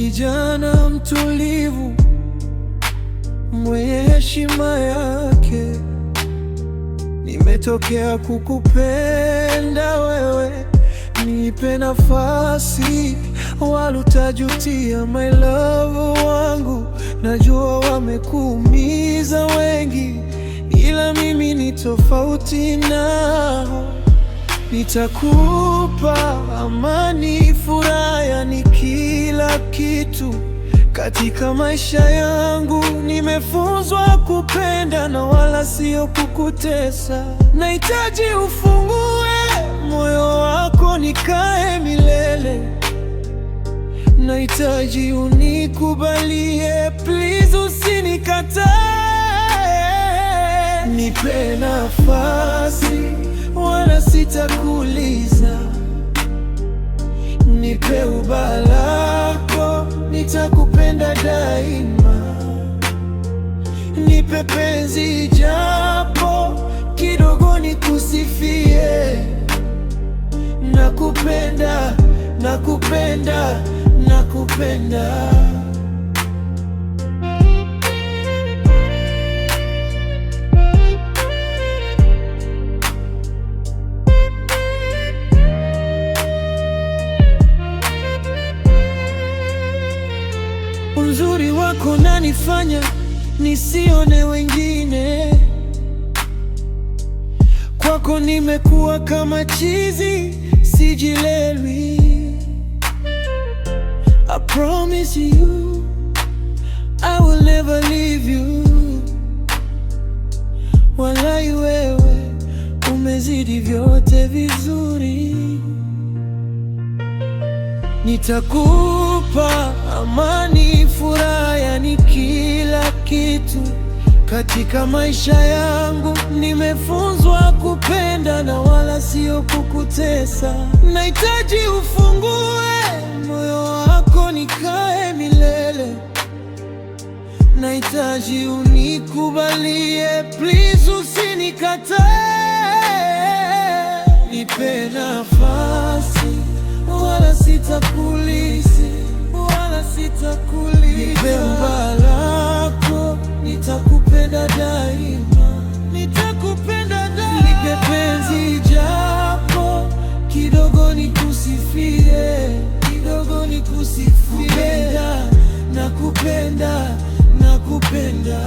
kijana mtulivu mwenye heshima yake. Nimetokea kukupenda wewe, nipe nafasi, walutajutia my love wangu. Najua wamekuumiza wengi, ila mimi ni tofauti nao. Nitakupa amani, furaha ni kila kitu katika maisha yangu. Nimefunzwa kupenda na wala sio kukutesa. Nahitaji ufungue moyo wako nikae milele. Nahitaji unikubalie, please usinikatae. Nipe nafasi, wala sitakuuliza. Nipe ubalako, nitakupenda daima. Nipe penzi japo kidogo nikusifie. Nakupenda, nakupenda, nakupenda. Uzuri wako nanifanya nisione wengine. Kwako nimekuwa kama chizi, sijielewi. I promise you I will never leave you. Walai wewe umezidi vyote vizuri. Nitakupa amani, furaha ni kila kitu katika maisha yangu. Nimefunzwa kupenda na wala sio kukutesa. Nahitaji ufungue moyo wako nikae milele. Nahitaji unikubalie, please usinikatae. Nipe nafasi, wala sitakuuliza, wala sitakuuliza. Nipe ubalako, nitakupenda daima. Nitakupenda daima. Nipe penzi japo kidogo nikusifie, kidogo nikusifie. Nakupenda, nakupenda.